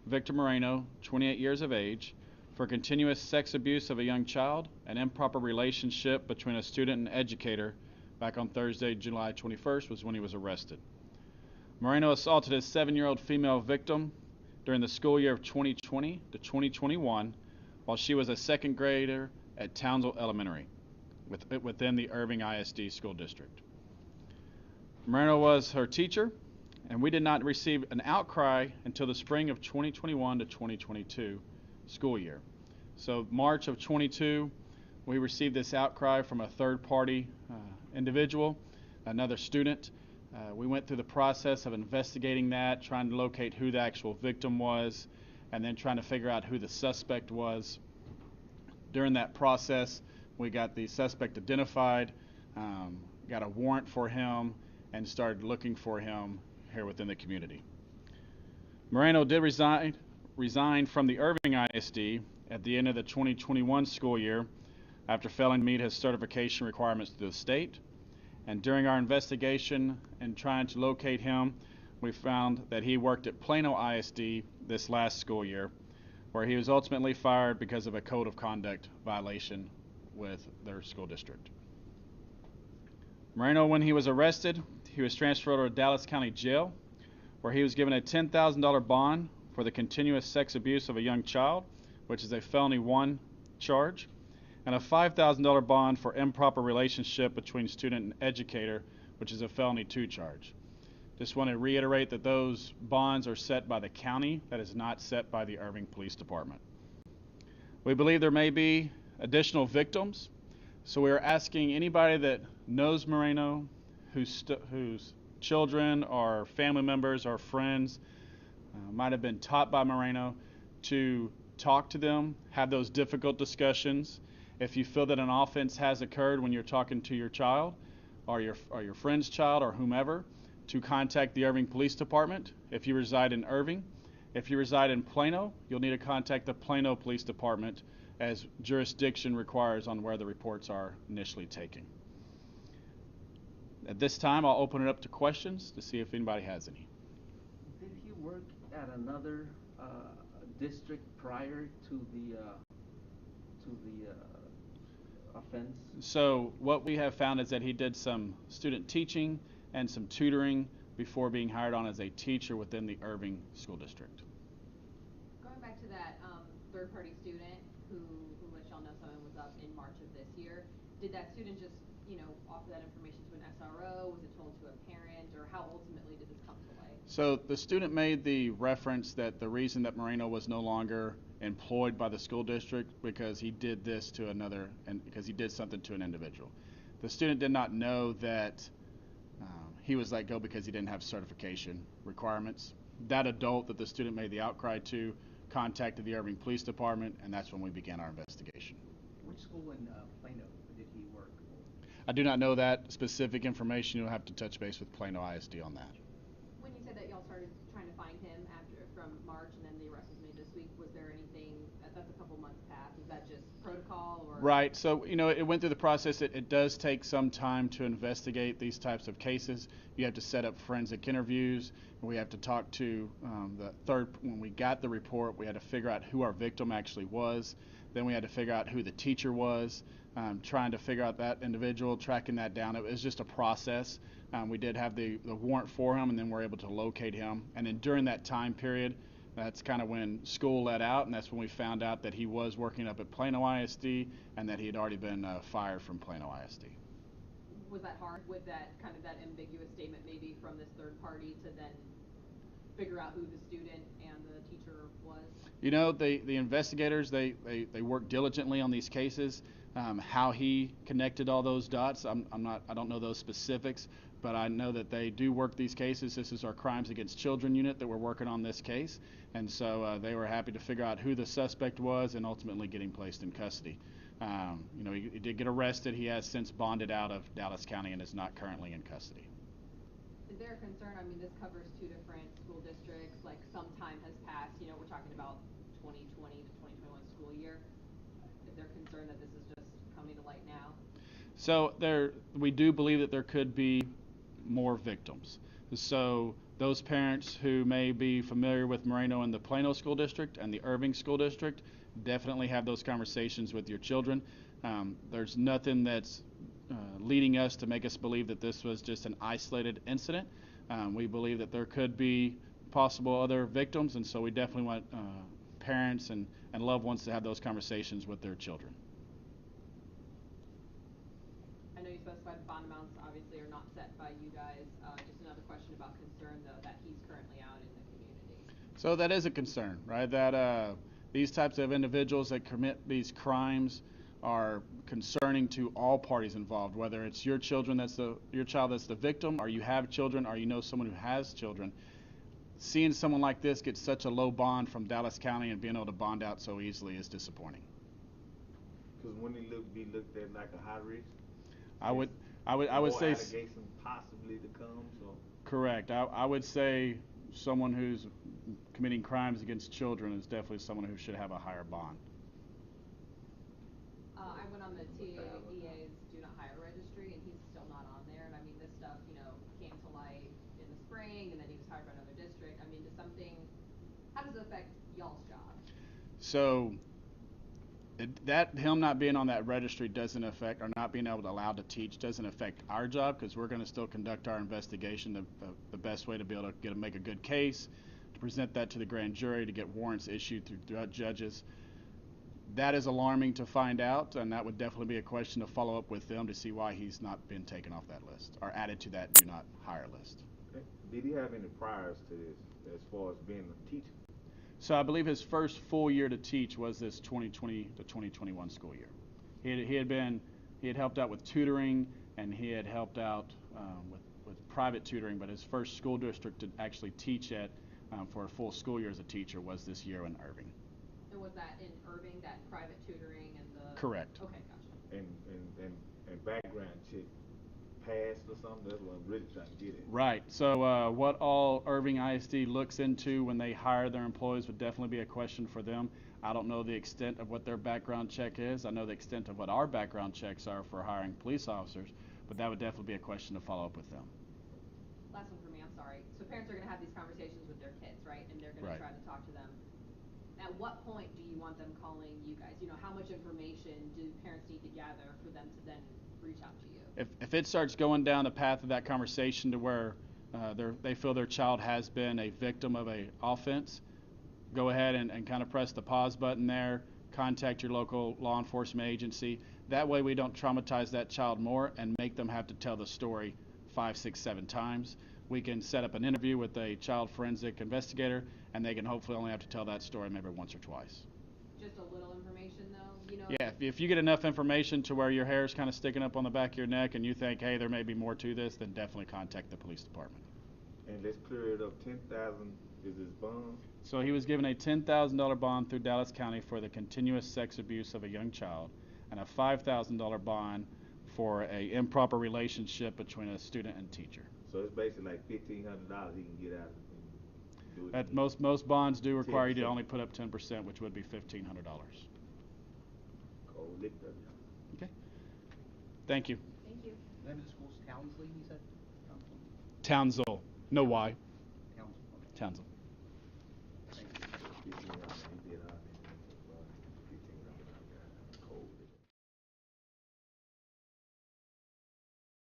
Victor Moreno, 28 years of age, for continuous sex abuse of a young child and improper relationship between a student and educator back on Thursday, July 21st, was when he was arrested. Moreno assaulted his 7-year-old female victim during the school year of 2020 to 2021 while she was a second grader at Townsville Elementary within the Irving ISD school district. Moreno was her teacher, and we did not receive an outcry until the spring of 2021 to 2022 school year. So March of 22, we received this outcry from a third-party individual, another student. We went through the process of investigating that, trying to locate who the actual victim was, and then trying to figure out who the suspect was. During that process, we got the suspect identified, got a warrant for him, and started looking for him here within the community. Moreno did resign from the Irving ISD at the end of the 2021 school year after failing to meet his certification requirements through the state. And during our investigation and trying to locate him, we found that he worked at Plano ISD this last school year, where he was ultimately fired because of a code of conduct violation with their school district. Moreno, when he was arrested, he was transferred to Dallas County Jail, where he was given a $10,000 bond for the continuous sex abuse of a young child, which is a felony 1 charge, and a $5,000 bond for improper relationship between student and educator, which is a felony 2 charge. Just want to reiterate that those bonds are set by the county, that is not set by the Irving Police Department. We believe there may be additional victims, so we are asking anybody that knows Moreno, whose children or family members or friends might have been taught by Moreno, to talk to them, have those difficult discussions. If you feel that an offense has occurred when you're talking to your child or your friend's child or whomever, to contact the Irving Police Department. If you reside in Irving, if you reside in Plano, you'll need to contact the Plano Police Department, as jurisdiction requires on where the reports are initially taken. At this time, I'll open it up to questions to see if anybody has any. Did he work at another district prior to the offense? So what we have found is that he did some student teaching and some tutoring before being hired on as a teacher within the Irving School District. Going back to that third-party student who let y'all know someone was up in March of this year, did that student just offer that information to an SRO? Was it told to a parent, or how ultimately did this come to light? So the student made the reference that the reason that Moreno was no longer employed by the school district because he did this to another, and because he did something to an individual. The student did not know that he was let go because he didn't have certification requirements. That adult that the student made the outcry to contacted the Irving Police Department, and that's when we began our investigation. Which school in Plano did he work for? I do not know that specific information. You'll have to touch base with Plano ISD on that. When you said that y'all started trying to find him from March and then the arrest was made this week, was there anything that's a couple months past? Is that just protocol or? Right. So it went through the process. It does take some time to investigate these types of cases. You have to set up forensic interviews. We have to talk to when we got the report, we had to figure out who our victim actually was. Then we had to figure out who the teacher was, trying to figure out that individual, tracking that down. It was just a process. We did have the warrant for him, and then we're able to locate him. And then during that time period, that's kind of when school let out, and that's when we found out that he was working up at Plano ISD and that he had already been fired from Plano ISD. Was that hard with that kind of that ambiguous statement maybe from this third party to then figure out who the student and the teacher was? The investigators, they work diligently on these cases. How he connected all those dots, I don't know those specifics, but I know that they do work these cases. This is our Crimes Against Children unit that we're working on this case, and so they were happy to figure out who the suspect was and ultimately get him placed in custody. He did get arrested. He has since bonded out of Dallas County and is not currently in custody. Is there a concern? I mean, this covers 2 different school districts. Like, some time has passed. We're talking about 2020 to 2021 school year. Is there concern that this is just coming to light now? So we do believe that there could be more victims. So Those parents who may be familiar with Moreno and the Plano School District and the Irving School District, definitely have those conversations with your children. There's nothing that's leading us to make us believe that this was just an isolated incident. We believe that there could be possible other victims, and so we definitely want parents and loved ones to have those conversations with their children. I know you specified the bond amounts obviously are not set by you guys. Just another question about concern though that he's currently out in the community. So that is a concern, right? That these types of individuals that commit these crimes are concerning to all parties involved, whether it's your children your child that's the victim, or you have children, or you know someone who has children. Seeing someone like this get such a low bond from Dallas County and being able to bond out so easily is disappointing. Because when they be looked at like a high risk, I would say allegation possibly to come. So correct. I would say someone who's committing crimes against children is definitely someone who should have a higher bond. I went on the TAEA's do not hire registry, and he's still not on there. And I mean, this stuff, came to light in the spring, and then he was hired by another district. I mean, how does it affect y'all's job? So him not being on that registry doesn't affect, or not being able to allowed to teach doesn't affect our job, because we're going to still conduct our investigation the best way to be able to make a good case, to present that to the grand jury, to get warrants issued through judges. That is alarming to find out, and that would definitely be a question to follow up with them to see why he's not been taken off that list or added to that do not hire list. did he have any priors to this as far as being a teacher? So I believe his first full year to teach was this 2020 to 2021 school year. He had helped out with tutoring, and he had helped out with private tutoring, but his first school district to actually teach at for a full school year as a teacher was this year in Irving. And was that in Irving, that private tutoring and the? Correct. Okay, gotcha. And background check passed or something? That's what I'm really trying to get at. Right. So what all Irving ISD looks into when they hire their employees would definitely be a question for them. I don't know the extent of what their background check is. I know the extent of what our background checks are for hiring police officers, but that would definitely be a question to follow up with them. Last one for me, I'm sorry. So parents are going to have these conversations with their kids, right? And they're going to try to talk to them. At what point do you want them calling you guys? How much information do parents need to gather for them to then reach out to you? If it starts going down the path of that conversation to where they feel their child has been a victim of an offense, go ahead and kind of press the pause button there, contact your local law enforcement agency. That way we don't traumatize that child more and make them have to tell the story 5, 6, 7 times. We can set up an interview with a child forensic investigator, and they can hopefully only have to tell that story maybe once or twice. Just a little information, though? Yeah, if you get enough information to where your hair is kind of sticking up on the back of your neck and you think, hey, there may be more to this, then definitely contact the police department. And let's clear it up. 10,000 is his bond. So he was given a $10,000 bond through Dallas County for the continuous sex abuse of a young child, and a $5,000 bond for a improper relationship between a student and teacher. So it's basically like $1,500 he can get out of it. At most bonds do require you to only put up 10%, which would be $1,500. Cold lick that. Okay. Thank you. Thank you. The name of the school's Townsley, you said? Townsville. No Y. Townsville. Okay. Townsville.